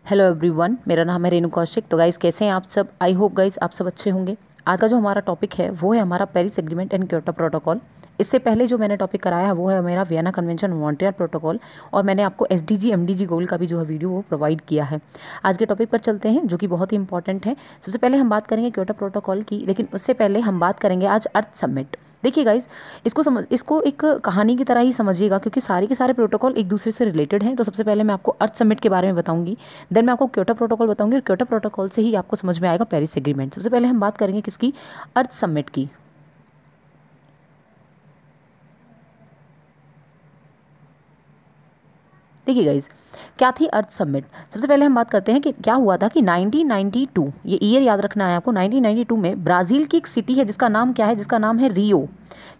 Hello everyone, मेरा नाम है रेणु कौशिक। तो गाइस कैसे हैं आप सब? आई होप गाइस आप सब अच्छे होंगे। आज का जो हमारा टॉपिक है वो है हमारा Paris agreement and Kyoto protocol. इससे पहले जो मैंने टॉपिक कराया है वो है मेरा वियना कन्वेंशन मॉन्ट्रियल प्रोटोकॉल, और मैंने आपको एसडीजी एमडीजी गोल का भी जो है वीडियो वो प्रोवाइड किया है। आज के टॉपिक पर चलते हैं जो कि बहुत ही इंपॉर्टेंट है। सबसे पहले हम बात करेंगे क्योटो प्रोटोकॉल की, लेकिन उससे पहले हम बात करेंगे आज अर्थ समिट। देखिए गाइज, इसको एक कहानी की तरह ही समझिएगा, क्योंकि सारे के सारे प्रोटोकॉल एक दूसरे से रिलेटेड हैं। तो सबसे पहले मैं आपको अर्थ समिट के बारे में बताऊंगी, देन मैं आपको क्योटो प्रोटोकॉल बताऊंगी, और क्योटो प्रोटोकॉल से ही आपको समझ में आएगा पेरिस एग्रीमेंट। सबसे पहले हम बात करेंगे किसकी? अर्थ समिट की। देखिए गाइज, क्या थी अर्थ समिट? सबसे पहले हम बात करते हैं कि क्या हुआ था कि 1992, ये ईयर याद रखना है आपको, 1992 में ब्राज़ील की एक सिटी है जिसका नाम क्या है? जिसका नाम है रियो।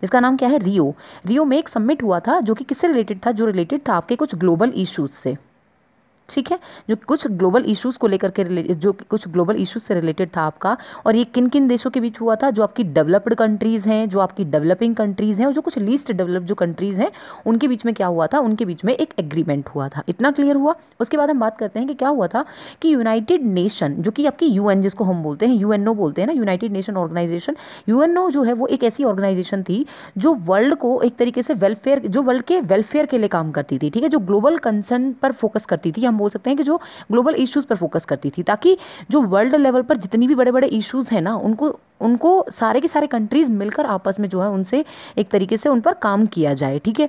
जिसका नाम क्या है? रियो। रियो में एक समिट हुआ था जो कि किससे रिलेटेड था? जो रिलेटेड था आपके कुछ ग्लोबल इश्यूज से। ठीक है, जो कुछ ग्लोबल इश्यूज को लेकर के जो कुछ ग्लोबल इश्यूज से रिलेटेड था आपका। और ये किन किन देशों के बीच हुआ था? जो आपकी डेवलप्ड कंट्रीज हैं, जो आपकी डेवलपिंग कंट्रीज हैं, और जो कुछ लीस्ट डेवलप्ड जो कंट्रीज हैं, उनके बीच में क्या हुआ था? उनके बीच में एक एग्रीमेंट हुआ था। इतना क्लियर हुआ? उसके बाद हम बात करते हैं कि क्या हुआ था कि यूनाइटेड नेशन, जो कि आपकी यूएन जिसको हम बोलते हैं, यूएनओ बोलते हैं ना, यूनाइटेड नेशन ऑर्गेनाइजेशन। यूएनओ जो है वो एक ऐसी ऑर्गेनाइजेशन थी जो वर्ल्ड को एक तरीके से वेलफेयर, जो वर्ल्ड के वेलफेयर के लिए काम करती थी। ठीक है, जो ग्लोबल कंसर्न पर फोकस करती थी, हम बोल सकते हैं कि जो ग्लोबल इश्यूज पर फोकस करती थी, ताकि जो वर्ल्ड लेवल पर जितनी भी बड़े बड़े इश्यूज हैं ना, उनको उनको सारे के सारे कंट्रीज मिलकर आपस में जो है उनसे एक तरीके से उन पर काम किया जाए। ठीक है,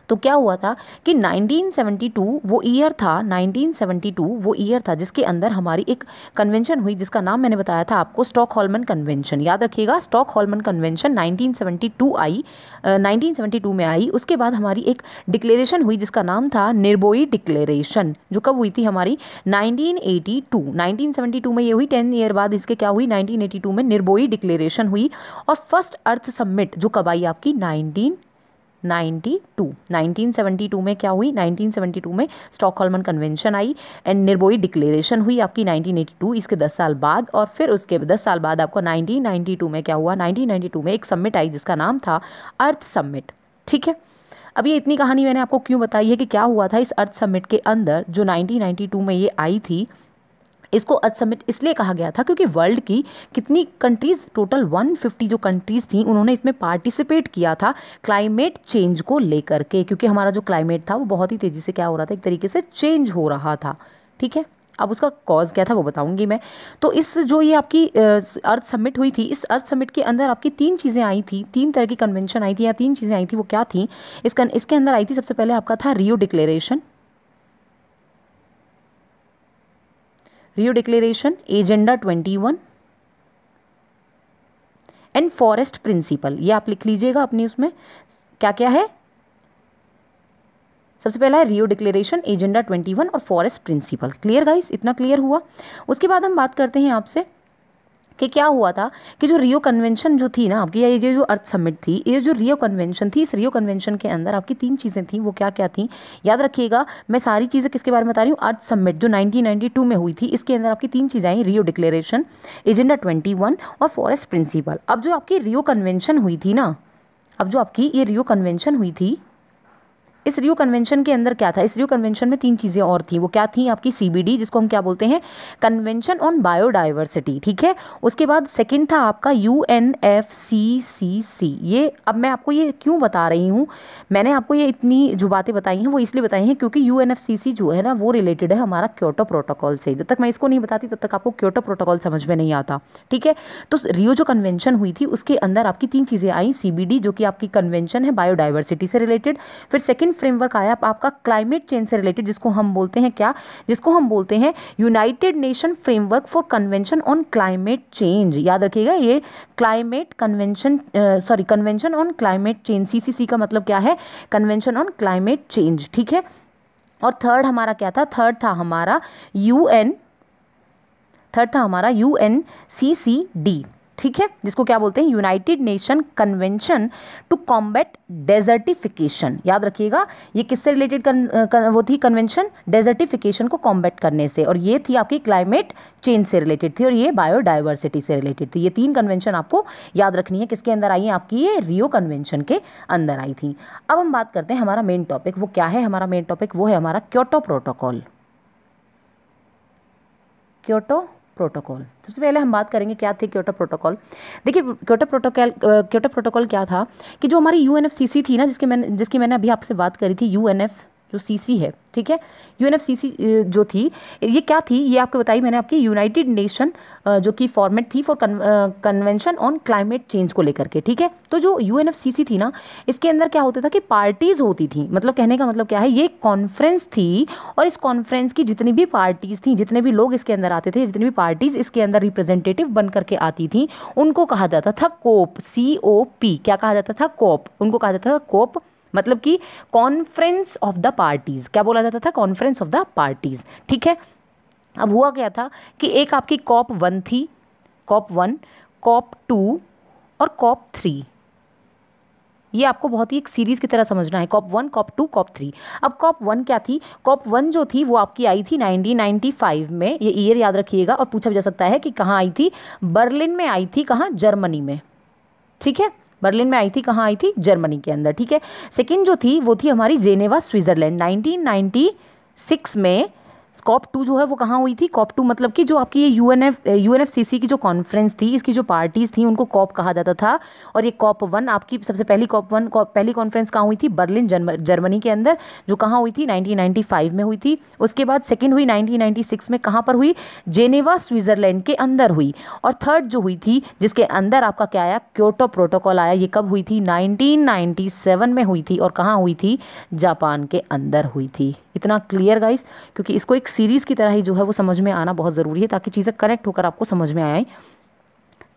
तो क्या हुआ था कि 1972 वो ईयर था, 1972 वो ईयर था जिसके अंदर हमारी एक कन्वेंशन हुई जिसका नाम मैंने बताया था आपको, स्टॉकहोल्म कन्वेंशन। याद रखिएगा, स्टॉकहोल्म कन्वेंशन 1972 आई, 1972 में आई। उसके बाद हमारी एक डिक्लेरेशन हुई जिसका नाम था निर्बोई डिक्लेरेशन, जो कब हुई थी? हमारी 1982, 1972 में ये हुई। 10 ईयर बाद इसके क्या हुई? 1982 में निर्बोई डिक्लेरेशन हुई। और फर्स्ट अर्थ समिट जो कब आई? आपकी 1972 में क्या हुई? 1972 में स्टॉकहोल्म कन्वेंशन आई एंड निर्बोई डिक्लेरेशन हुई आपकी 1982, इसके 10 साल बाद। और फिर उसके 10 साल बाद आपको 1992 में क्या हुआ? 1992 में एक समिट आई जिसका नाम था अर्थ समिट। ठीक है, अब ये इतनी कहानी मैंने आपको क्यों बताई है कि क्या हुआ था इस अर्थ समिट के अंदर जो 1992 में ये आई थी। इसको अर्थ समिट इसलिए कहा गया था क्योंकि वर्ल्ड की कितनी कंट्रीज, टोटल 150 जो कंट्रीज थी, उन्होंने इसमें पार्टिसिपेट किया था क्लाइमेट चेंज को लेकर के, क्योंकि हमारा जो क्लाइमेट था वो बहुत ही तेज़ी से क्या हो रहा था? एक तरीके से चेंज हो रहा था। ठीक है, अब उसका कॉज क्या था वो बताऊंगी मैं। तो इस जो ये आपकी अर्थ समिट हुई थी, इस अर्थ समिट के अंदर आपकी 3 चीज़ें आई थी, 3 तरह की कन्वेंशन आई थी या 3 चीज़ें आई थी। वो क्या थी? इसके अंदर आई थी, सबसे पहले आपका था Rio declaration, Rio declaration, agenda 21 and forest principle. ये आप लिख लीजिएगा अपनी उसमें क्या क्या है। सबसे पहला है रियो डिक्लेरेशन, एजेंडा 21 और फॉरेस्ट प्रिंसिपल। Clear guys? इतना क्लियर हुआ? उसके बाद हम बात करते हैं आपसे कि क्या हुआ था कि जो रियो कन्वेंशन जो थी ना आपकी, ये जो अर्थ समिट थी, ये जो रियो कन्वेंशन थी, इस रियो कन्वेंशन के अंदर आपकी 3 चीज़ें थी। वो क्या क्या थी? याद रखिएगा, मैं सारी चीज़ें किसके बारे में बता रही हूँ? अर्थ समिट जो 1992 में हुई थी, इसके अंदर आपकी 3 चीज़ें आई, रियो डिक्लेरेशन, एजेंडा 21 और फॉरेस्ट प्रिंसिपल। अब जो आपकी रियो कन्वेंशन हुई थी ना, अब जो आपकी ये रियो कन्वेंशन हुई थी, इस रियो कन्वेंशन के अंदर क्या था? इस रियो कन्वेंशन में 3 चीज़ें और थी। वो क्या थी? आपकी सीबीडी, जिसको हम क्या बोलते हैं? Convention on biodiversity. ठीक है, उसके बाद सेकंड था आपका यूएनएफसीसीसी। ये अब मैं आपको ये क्यों बता रही हूँ? मैंने आपको ये इतनी जो बातें बताई हैं वो इसलिए बताई हैं क्योंकि यूएनएफसीसी जो है ना, वो रिलेटेड है हमारा क्योटो प्रोटोकॉल से। जब तक मैं इसको नहीं बताती तब तक आपको क्योटो प्रोटोकॉल समझ में नहीं आता। ठीक है, तो रियो जो कन्वेंशन हुई थी उसके अंदर आपकी 3 चीज़ें आई, सीबीडी जो कि आपकी कन्वेंशन है बायोडाइवर्सिटी से रिलेटेड, फिर सेकंड फ्रेमवर्क आया आपका क्लाइमेट चेंज से रिलेटेड, जिसको हम बोलते हैं क्या? जिसको हम बोलते हैं united nation framework for convention on climate change. याद रखिएगा, ये climate convention, sorry, convention on climate change, CCC का मतलब क्या है? Convention on climate change. ठीक है, और थर्ड हमारा क्या था? थर्ड था हमारा यूएनसीसीडी। ठीक है, जिसको क्या बोलते हैं? United nation convention to combat desertification. याद रखिएगा, ये किससे रिलेटेड वो थी? कन्वेंशन डेजर्टिफिकेशन को कॉम्बैट करने से, और ये थी आपकी क्लाइमेट चेंज से रिलेटेड थी, और ये बायोडाइवर्सिटी से रिलेटेड थी। ये 3 कन्वेंशन आपको याद रखनी है। किसके अंदर आई है? आपकी ये रियो कन्वेंशन के अंदर आई थी। अब हम बात करते हैं हमारा मेन टॉपिक, वो क्या है? हमारा मेन टॉपिक वो है हमारा क्योटो प्रोटोकॉल। Kyoto protocol. सबसे पहले हम बात करेंगे क्या थे क्योटो प्रोटोकॉल। देखिए क्योटो प्रोटोकॉल क्या था कि जो हमारी यूएनएफसीसी थी ना, जिसकी मैंने अभी आपसे बात करी थी, यूएनएफ जो सीसी है, ठीक है, यूएनएफसीसी जो थी, ये क्या थी, ये आपको बताई मैंने आपकी यूनाइटेड नेशन जो कि फॉर्मेट थी for convention on climate change को लेकर के, ठीक है। तो जो यूएनएफसीसी थी ना, इसके अंदर क्या होता था कि पार्टीज होती थी, मतलब कहने का मतलब क्या है, ये कॉन्फ्रेंस थी और इस कॉन्फ्रेंस की जितनी भी पार्टीज थी, जितने भी लोग इसके अंदर आते थे, जितनी भी पार्टीज इसके अंदर रिप्रेजेंटेटिव बन करके आती थी, उनको कहा जाता था कोप, COP। क्या कहा जाता था? कोप। उनको कहा जाता था कोप, मतलब कि कॉन्फ्रेंस ऑफ द पार्टीज। क्या बोला जाता था? कॉन्फ्रेंस ऑफ द पार्टीज, ठीक है। अब हुआ क्या था कि एक आपकी COP 1 थी, COP 1, COP 2 और COP 3। ये आपको बहुत ही एक सीरीज की तरह समझना है, COP 1, COP 2, COP 3। अब COP 1 क्या थी? COP 1 जो थी वो आपकी आई थी 1995 में, ये ईयर याद रखिएगा, और पूछा जा सकता है कि कहाँ आई थी। बर्लिन में आई थी, कहाँ? जर्मनी में, ठीक है। बर्लिन में आई थी, कहाँ आई थी? जर्मनी के अंदर, ठीक है। सेकंड जो थी वो थी हमारी जेनेवा, स्विट्जरलैंड, 1996 में। COP 2 जो है वो कहाँ हुई थी? COP 2 मतलब कि जो आपकी ये यूएनएफसीसी की जो कॉन्फ्रेंस थी, इसकी जो पार्टीज थी, उनको COP कहा जाता था। और ये COP 1 आपकी सबसे पहली पहली कॉन्फ्रेंस कहाँ हुई थी? बर्लिन, जर्मनी के अंदर, जो कहाँ हुई थी? 1995 में हुई थी। उसके बाद सेकेंड हुई 1996 में, कहाँ पर हुई? जेनेवा, स्विट्जरलैंड के अंदर हुई। और थर्ड जो हुई थी, जिसके अंदर आपका क्या आया? क्योटो प्रोटोकॉल आया। ये कब हुई थी? 1997 में हुई थी। और कहाँ हुई थी? जापान के अंदर हुई थी। इतना क्लियर गाइस, क्योंकि इसको एक सीरीज की तरह ही जो है वो समझ में आना बहुत ज़रूरी है, ताकि चीज़ें कनेक्ट होकर आपको समझ में आए।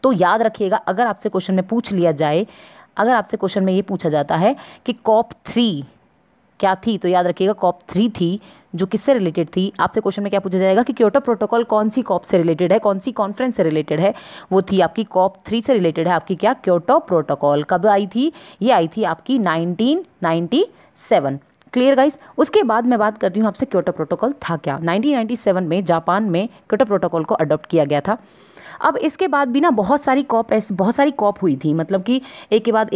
तो याद रखिएगा, अगर आपसे क्वेश्चन में पूछ लिया जाए, अगर आपसे क्वेश्चन में ये पूछा जाता है कि COP 3 क्या थी, तो याद रखिएगा COP 3 थी, जो किससे रिलेटेड थी। आपसे क्वेश्चन में क्या पूछा जाएगा कि क्योटो प्रोटोकॉल कौन सी COP से रिलेटेड है, कौन सी कॉन्फ्रेंस से रिलेटेड है? वो थी आपकी COP 3 से रिलेटेड है आपकी क्या? Kyoto protocol. कब आई थी? ये आई थी आपकी 1997। Clear guys. उसके बाद मैं बात करती हूँ आपसे क्योटो प्रोटोकॉल था क्या। 1997 में जापान में क्योटो प्रोटोकॉल को अडॉप्ट किया गया था। अब इसके बाद भी ना बहुत सारी COP हुई थी, मतलब कि एक के बाद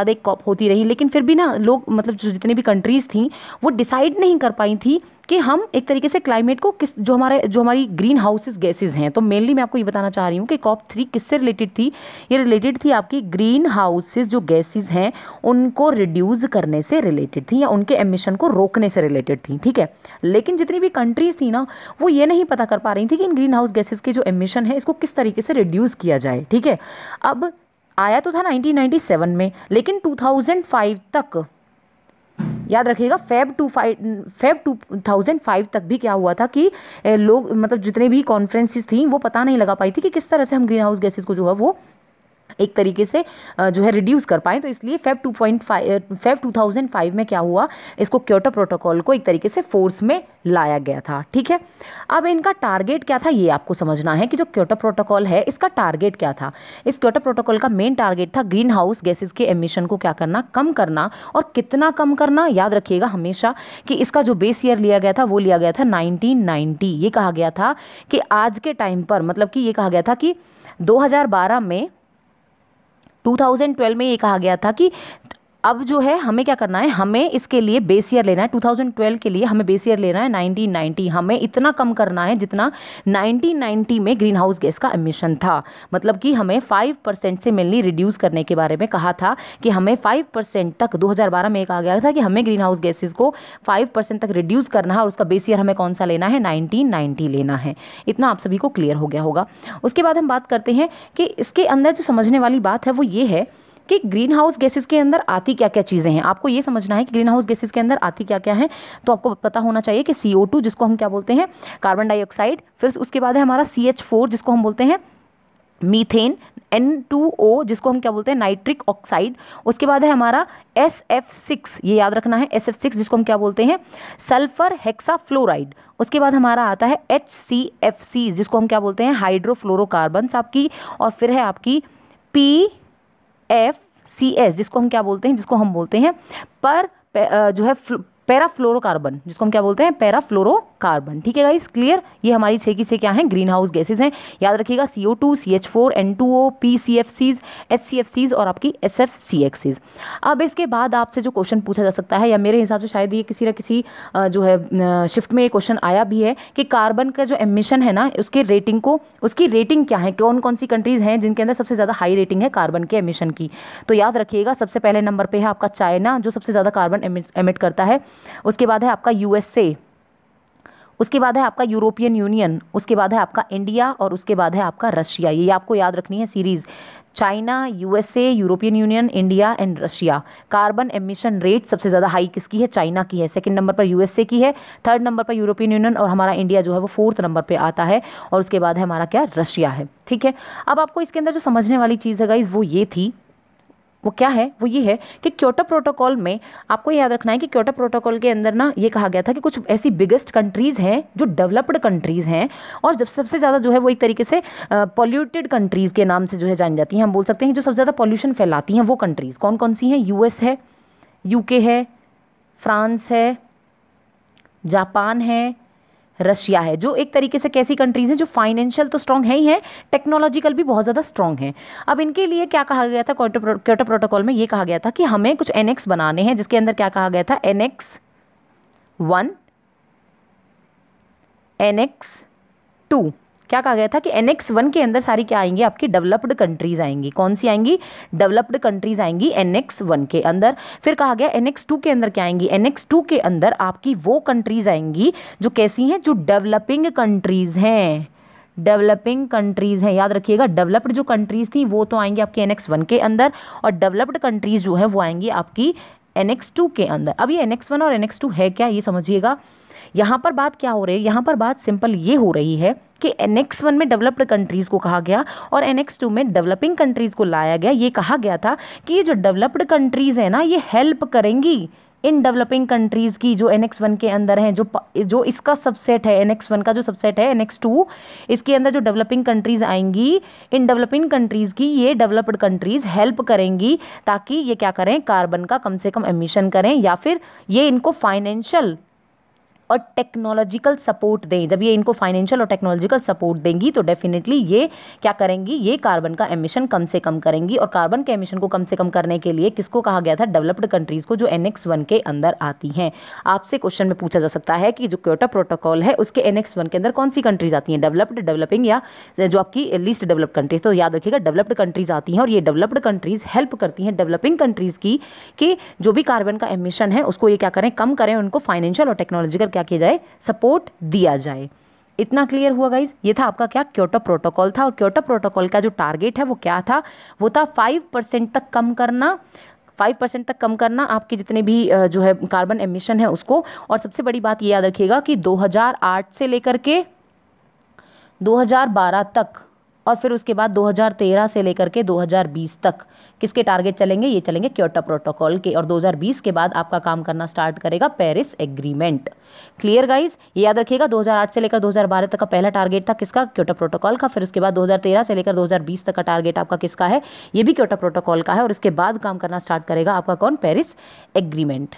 एक COP होती रही, लेकिन फिर भी ना लोग, मतलब जो जितनी भी कंट्रीज़ थी, वो डिसाइड नहीं कर पाई थी कि हम एक तरीके से क्लाइमेट को किस, जो हमारी ग्रीन हाउसेस गैसेज हैं, तो मेनली मैं आपको ये बताना चाह रही हूँ कि COP 3 किससे रिलेटेड थी। ये रिलेटेड थी आपकी ग्रीन हाउसेस जो गैसेज हैं उनको रिड्यूस करने से रिलेटेड थी, या उनके एमिशन को रोकने से रिलेटेड थी, ठीक है। लेकिन जितनी भी कंट्रीज थी ना, वो ये नहीं पता कर पा रही थी कि इन ग्रीन हाउस गैसेज के जो एमिशन है इसको किस तरीके से रिड्यूस किया जाए, ठीक है। अब आया तो था 1997 में, लेकिन 2005 तक, याद रखिएगा, फेब 2005 तक भी क्या हुआ था कि लोग, मतलब जितने भी कॉन्फ्रेंसेस थी, वो पता नहीं लगा पाई थी कि किस तरह से हम ग्रीन हाउस गैसेज को जो है वो एक तरीके से जो है रिड्यूस कर पाएँ। तो इसलिए फेब 2005 में क्या हुआ, इसको क्योटो प्रोटोकॉल को एक तरीके से फोर्स में लाया गया था, ठीक है। अब इनका टारगेट क्या था, ये आपको समझना है कि जो क्योटो प्रोटोकॉल है इसका टारगेट क्या था। इस क्योटो प्रोटोकॉल का मेन टारगेट था ग्रीन हाउस गैसेज के एमिशन को क्या करना, कम करना। और कितना कम करना, याद रखिएगा हमेशा कि इसका जो बेस ईयर लिया गया था वो लिया गया था 1990। ये कहा गया था कि आज के टाइम पर, मतलब कि ये कहा गया था कि 2012 में, 2012 में ये कहा गया था कि अब जो है हमें क्या करना है, हमें इसके लिए बेस ईयर लेना है, 2012 के लिए हमें बेस ईयर लेना है 1990। हमें इतना कम करना है जितना 1990 में ग्रीन हाउस गैस का एमिशन था। मतलब कि हमें 5% से मेनली रिड्यूस करने के बारे में कहा था कि हमें 5% तक, 2012 में कहा गया था कि हमें ग्रीन हाउस गैसेज को 5% तक रिड्यूस करना है, और उसका बेस ईयर हमें कौन सा लेना है, 1990 लेना है। इतना आप सभी को क्लियर हो गया होगा। उसके बाद हम बात करते हैं कि इसके अंदर जो समझने वाली बात है वो ये है कि ग्रीन हाउस गैसेस के अंदर आती क्या क्या चीज़ें हैं। आपको ये समझना है कि ग्रीन हाउस गैसेस के अंदर आती क्या क्या हैं। तो आपको पता होना चाहिए कि CO2 जिसको हम क्या बोलते हैं, कार्बन डाइऑक्साइड, फिर उसके बाद है हमारा CH4 जिसको हम बोलते हैं मीथेन, N2O जिसको हम क्या बोलते हैं, नाइट्रिक ऑक्साइड। उसके बाद है हमारा SF6, ये याद रखना है, SF6 जिसको हम क्या बोलते हैं, सल्फर हेक्साफ्लोराइड। उसके बाद हमारा आता है HCFC जिसको हम क्या बोलते हैं, हाइड्रोफ्लोरोकार्बन्स आपकी। और फिर है आपकी PFCS जिसको हम क्या बोलते हैं, जिसको हम बोलते हैं जो है पैराफ्लोरोकार्बन, जिसको हम क्या बोलते हैं, पैराफ्लोरोकार्बन। ठीक है गाइस, क्लियर। ये हमारी 6 की 6 क्या हैं, ग्रीन हाउस गैसेज हैं। याद रखिएगा CO2, CH4, N2O, PCFCs, HCFCs और आपकी SFCXs। अब इसके बाद आपसे जो क्वेश्चन पूछा जा सकता है, या मेरे हिसाब से शायद ये किसी न किसी जो है शिफ्ट में ये क्वेश्चन आया भी है कि कार्बन का जो एमिशन है ना, उसकी रेटिंग क्या है, कौन कौन सी कंट्रीज हैं जिनके अंदर सबसे ज़्यादा हाई रेटिंग है कार्बन के एमिशन की। तो याद रखिएगा सबसे पहले नंबर पे है आपका चाइना, जो सबसे ज़्यादा कार्बन एमिट करता है। उसके बाद है आपका USA, उसके बाद है आपका यूरोपियन यूनियन, उसके बाद है आपका इंडिया और उसके बाद है आपका रशिया। ये आपको याद रखनी है series, China, USA, European union, India and Russia. Carbon emission rate सबसे ज़्यादा हाई किसकी है, चाइना की है। सेकंड नंबर पर USA की है, थर्ड नंबर पर यूरोपियन यूनियन और हमारा इंडिया जो है वो फोर्थ नंबर पे आता है, और उसके बाद है हमारा क्या, रशिया है। ठीक है, अब आपको इसके अंदर जो समझने वाली चीज़ है गाइस वो ये थी, वो क्या है, वो ये है कि क्योटो प्रोटोकॉल में आपको याद रखना है कि क्योटो प्रोटोकॉल के अंदर ना ये कहा गया था कि कुछ ऐसी बिगेस्ट कंट्रीज़ हैं जो डेवलप्ड कंट्रीज़ हैं, और जब सबसे ज़्यादा जो है वो एक तरीके से पॉल्यूटेड कंट्रीज़ के नाम से जो है जानी जाती हैं। हम बोल सकते हैं जो सबसे ज़्यादा पॉल्यूशन फैलाती हैं वो कंट्रीज़ कौन कौन सी हैं, US है, UK है, फ्रांस है, जापान है, रशिया है। जो एक तरीके से कैसी कंट्रीज़ हैं जो फाइनेंशियल तो स्ट्रांग है ही है, टेक्नोलॉजिकल भी बहुत ज़्यादा स्ट्रांग है। अब इनके लिए क्या कहा गया था, क्योटो प्रोटोकॉल में ये कहा गया था कि हमें कुछ एनेक्स बनाने हैं, जिसके अंदर क्या कहा गया था, एनेक्स 1, एनेक्स 2। क्या कहा गया था कि एनेक्स 1 के अंदर सारी क्या आएंगी, आपकी डेवलप्ड कंट्रीज आएंगी। कौन सी आएंगी, डेवलप्ड कंट्रीज आएंगी एनेक्स 1 के अंदर। फिर कहा गया एनेक्स 2 के अंदर क्या आएंगी, एनेक्स 2 के अंदर आपकी वो कंट्रीज आएंगी जो कैसी हैं, जो डेवलपिंग कंट्रीज हैं, डेवलपिंग कंट्रीज हैं। याद रखिएगा डेवलप्ड जो कंट्रीज थी वो तो आएंगी आपकी एनेक्स 1 के अंदर, और डेवलप्ड कंट्रीज जो है वो आएंगी आपकी एनेक्स 2 के अंदर। अब ये एनेक्स 1 और एनेक्स 2 है क्या, ये समझिएगा। यहाँ पर बात क्या हो रही है, यहाँ पर बात सिंपल ये हो रही है कि एनेक्स 1 में डेवलप्ड कंट्रीज़ को कहा गया और एनेक्स 2 में डेवलपिंग कंट्रीज़ को लाया गया। ये कहा गया था कि ये जो डेवलप्ड कंट्रीज़ है ना, ये हेल्प करेंगी इन डेवलपिंग कंट्रीज़ की जो एनेक्स 1 के अंदर हैं, जो इसका सबसेट है, एनेक्स 1 का जो सबसेट है एनेक्स 2, इसके अंदर जो डेवलपिंग कंट्रीज़ आएंगी, इन डेवलपिंग कंट्रीज़ की ये डेवलप्ड कंट्रीज़ हेल्प करेंगी ताकि ये क्या करें, कार्बन का कम से कम एमिशन करें, या फिर ये इनको फाइनेंशियल और टेक्नोलॉजिकल सपोर्ट दें। जब ये इनको फाइनेंशियल और टेक्नोलॉजिकल सपोर्ट देंगी तो डेफिनेटली ये क्या करेंगी, ये कार्बन का एमिशन कम से कम करेंगी। और कार्बन के एमिशन को कम से कम करने के लिए किसको कहा गया था, डेवलप्ड कंट्रीज़ को, जो एनेक्स 1 के अंदर आती हैं। आपसे क्वेश्चन में पूछा जा सकता है कि जो क्योटो प्रोटोकॉल है उसके एनेक्स 1 के अंदर कौन सी कंट्रीज आती हैं, डेवलप्ड, डेवलपिंग या जो आपकी लीस्ट डेवलप्ड कंट्रीज। तो याद रखिएगा डेवलप्ड कंट्रीज आती हैं, और ये डेवलप्ड कंट्रीज हेल्प करती हैं डेवलपिंग कंट्रीज़ की कि जो भी कार्बन का एमिशन है उसको ये क्या करें, कम करें, उनको फाइनेंशियल और टेक्नोलॉजिकल क्या किया जाए, सपोर्ट दिया जाए। इतना क्लियर हुआ गाइज। ये था आपका क्या, क्योटो प्रोटोकॉल था। और क्योटो प्रोटोकॉल का जो टारगेट है वो क्या था, वो था 5% तक कम करना, 5% तक कम करना आपके जितने भी जो है कार्बन एमिशन है उसको। और सबसे बड़ी बात ये याद रखिएगा कि 2008 से लेकर के 2012 तक, और फिर उसके बाद 2013 से लेकर के 2020 तक किसके टारगेट चलेंगे, ये चलेंगे क्योटो प्रोटोकॉल के। और 2020 के बाद आपका काम करना स्टार्ट करेगा पेरिस एग्रीमेंट। क्लियर गाइज, ये याद रखिएगा 2008 से लेकर 2012 तक का पहला टारगेट था किसका, क्योटो प्रोटोकॉल का। फिर उसके बाद 2013 से लेकर 2020 तक का टारगेट आपका किसका है, ये भी क्योटो प्रोटोकॉल का है। और इसके बाद काम करना स्टार्ट करेगा आपका कौन, पेरिस एग्रीमेंट।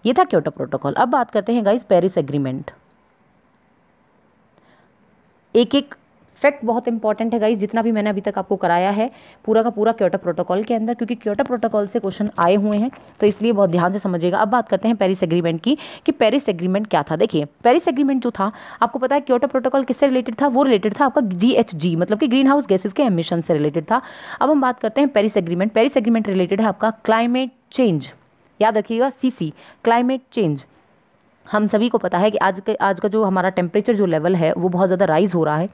ये था क्योटो प्रोटोकॉल। अब बात करते हैं गाइज पेरिस एग्रीमेंट। एक एक फैक्ट बहुत इंपॉर्टेंट है गाइस, जितना भी मैंने अभी तक आपको कराया है पूरा का पूरा क्योटो प्रोटोकॉल के अंदर, क्योंकि क्योटो प्रोटोकॉल से क्वेश्चन आए हुए हैं, तो इसलिए बहुत ध्यान से समझिएगा। अब बात करते हैं पेरिस एग्रीमेंट की कि पेरिस एग्रीमेंट क्या था। देखिए पेरिस एग्रीमेंट जो था, आपको पता है क्योटो प्रोटोकॉल किससे रिलेटेड था, वो रिलेटेड था आपका GHG मतलब कि ग्रीन हाउस गैसेज के एमिशन से रिलेटेड था। अब हम बात करते हैं Paris agreement. Paris agreement related है आपका क्लाइमेट चेंज। याद रखिएगा CC, क्लाइमेट चेंज। हम सभी को पता है कि आज का जो हमारा टेम्परेचर जो लेवल है वो बहुत ज़्यादा राइज़ हो रहा है।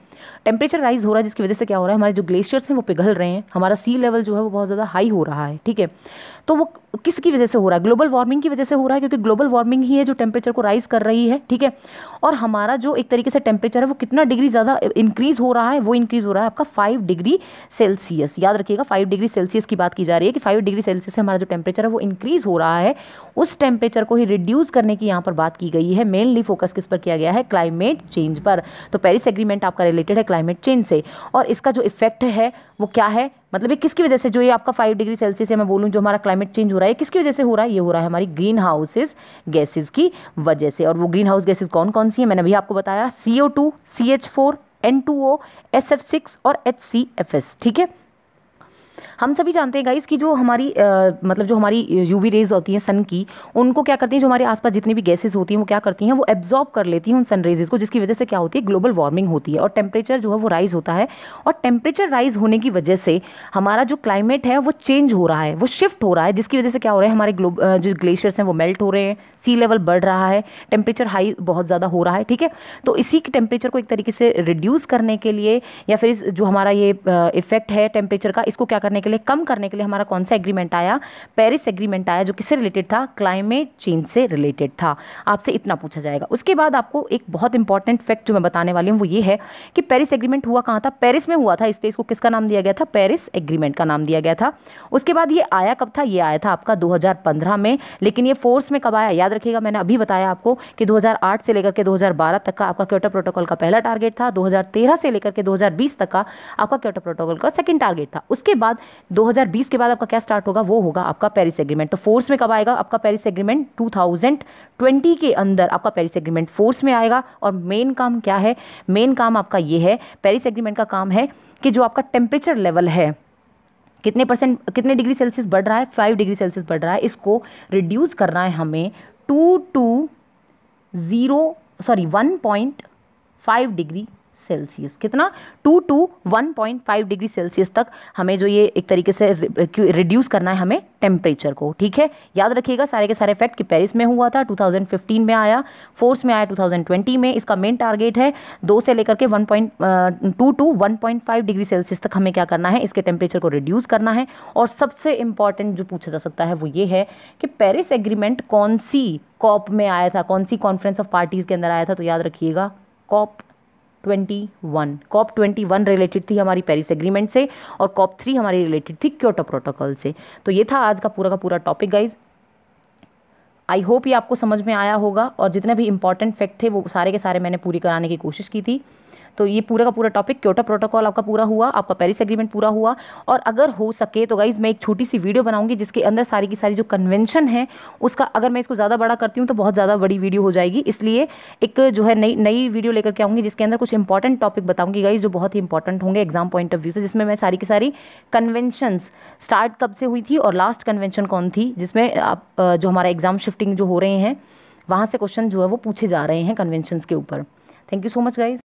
टेम्परेचर राइज़ हो रहा है जिसकी वजह से क्या हो रहा है, हमारे जो ग्लेशियर्स हैं वो पिघल रहे हैं, हमारा सी लेवल जो है वो बहुत ज़्यादा हाई हो रहा है। ठीक है, तो वो किसकी वजह से हो रहा है, ग्लोबल वार्मिंग की वजह से हो रहा है, क्योंकि ग्लोबल वार्मिंग ही है जो टेम्परेचर को राइज़ कर रही है। ठीक है, और हमारा जो एक तरीके से टेम्परेचर है वो कितना डिग्री ज़्यादा इंक्रीज़ हो रहा है, वो इंक्रीज़ हो रहा है आपका 5 डिग्री सेल्सियस। याद रखिएगा 5 डिग्री सेल्सियस की बात की जा रही है कि 5 डिग्री सेल्सियस से हमारा जो टेम्परेचर है वो इंक्रीज़ हो रहा है। उस टेम्परेचर को ही रिड्यूस करने की यहाँ पर बात की की गई है, मेनली फोकस किस पर किया गया है, क्लाइमेट चेंज पर। तो पेरिस एग्रीमेंट आपका रिलेटेड है क्लाइमेट चेंज से, और इसका जो इफेक्ट है वो क्या है, मतलब ये किसकी वजह से, जो ये आपका 5 डिग्री सेल्सियस है मैं बोलूँ जो हमारा क्लाइमेट चेंज हो रहा है, किसकी वजह से हो रहा है, ये हो रहा है हमारी ग्रीन हाउसेज गैसेज की वजह से। और वो ग्रीन हाउस गैसेज कौन कौन सी है, मैंने अभी आपको बताया, CO2, CH4, N2O, SF6 और HCFS। ठीक है, हम सभी जानते हैं गाइस कि जो हमारी मतलब जो हमारी यूवी रेज होती हैं सन की, उनको क्या करती हैं, जो हमारे आसपास जितनी भी गैसेस होती हैं वो क्या करती हैं, वो एब्जॉर्ब कर लेती हैं उन सन रेजेस को, जिसकी वजह से क्या होती है, ग्लोबल वार्मिंग होती है और टेम्परेचर जो है वो राइज होता है। और टेम्परेचर राइज होने की वजह से हमारा जो क्लाइमेट है वो चेंज हो रहा है, वो शिफ्ट हो रहा है, जिसकी वजह से क्या हो रहा है, हमारे जो ग्लेशियर्स हैं वो मेल्ट हो रहे हैं, सी लेवल बढ़ रहा है, टेम्परेचर हाई बहुत ज़्यादा हो रहा है। ठीक है, तो इसी के टेम्परेचर को एक तरीके से रिड्यूस करने के लिए, या फिर जो हमारा ये इफेक्ट है टेम्परेचर का, इसको क्या करने के लिए, कम करने के लिए हमारा कौन सा एग्रीमेंट आया, पेरिस एग्रीमेंट आया, जो किससे रिलेटेड था, क्लाइमेट चेंज से रिलेटेड था। आपसे इतना पूछा जाएगा। उसके बाद आपको एक बहुत इंपॉर्टेंट फैक्ट जो मैं बताने वाली हूँ वो ये है कि पेरिस एग्रीमेंट हुआ कहाँ था, पेरिस में हुआ था, इसलिए इसको किसका नाम दिया गया था, पेरिस एग्रीमेंट का नाम दिया गया था। उसके बाद ये आया कब था, ये आया था आपका 2015 में, लेकिन ये फोर्स में कब आया, याद रखिएगा मैंने अभी बताया आपको कि 2008 से लेकर के 2012 तक का आपका क्योटो प्रोटोकॉल का पहला टारगेट था, 2013 से लेकर के 2020 तक का आपका क्योटो प्रोटोकॉल का सेकंड टारगेट था। उसके बाद 2020 के बाद आपका क्या स्टार्ट होगा, वो होगा आपका पेरिस एग्रीमेंट। तो फोर्स में कब आएगा आपका पेरिस एग्रीमेंट, 2020 के अंदर आपका पेरिस एग्रीमेंट फोर्स में आएगा। और मेन काम क्या है, मेन काम आपका ये है, पेरिस एग्रीमेंट का काम है कि जो आपका टेम्परेचर लेवल है, कितने डिग्री सेल्सियस बढ़ रहा है, 5 डिग्री सेल्सियस बढ़ रहा है, इसको रिड्यूस करना है हमें 1.5 डिग्री सेल्सियस, कितना, 2 to 1.5 डिग्री सेल्सियस तक हमें जो ये एक तरीके से रिड्यूस करना है हमें टेम्परेचर को। ठीक है, याद रखिएगा सारे के सारे फैक्ट कि पेरिस में हुआ था, 2015 में आया, फोर्स में आया 2020 में। इसका मेन टारगेट है 2 से लेकर के 1.2 to 1.5 डिग्री सेल्सियस तक हमें क्या करना है, इसके टेम्परेचर को रिड्यूस करना है। और सबसे इंपॉर्टेंट जो पूछा जा सकता है वो ये है कि पेरिस एग्रीमेंट कौन सी कॉप में आया था, कौन सी कॉन्फ्रेंस ऑफ पार्टीज के अंदर आया था, तो याद रखिएगा COP21 रिलेटेड थी हमारी पेरिस एग्रीमेंट से, और COP3 हमारी रिलेटेड थी क्योटो प्रोटोकॉल से। तो ये था आज का पूरा टॉपिक गाइज। आई होप ये आपको समझ में आया होगा, और जितने भी इंपॉर्टेंट फैक्ट थे वो सारे के सारे मैंने पूरी कराने की कोशिश की थी। तो ये पूरा का पूरा टॉपिक क्योटो प्रोटोकॉल आपका पूरा हुआ, आपका पेरिस एग्रीमेंट पूरा हुआ। और अगर हो सके तो गाइज मैं एक छोटी सी वीडियो बनाऊंगी जिसके अंदर सारी की सारी जो कन्वेंशन है उसका, अगर मैं इसको ज़्यादा बड़ा करती हूँ तो बहुत ज़्यादा बड़ी वीडियो हो जाएगी, इसलिए एक जो है नई वीडियो लेकर के आऊँगी जिसके अंदर कुछ इंपॉर्टेंट टॉपिक बताऊँगी गाइज, जो बहुत ही इंपॉर्टेंट होंगे एग्जाम पॉइंट ऑफ व्यू से, जिसमें मैं सारी की सारी कन्वेंशंस स्टार्ट कब से हुई थी और लास्ट कन्वेंशन कौन थी, जिसमें आप जो हमारा एग्जाम शिफ्टिंग जो हो रहे हैं वहाँ से क्वेश्चन जो है वो पूछे जा रहे हैं कन्वेंशंस के ऊपर। Thank you so much guys.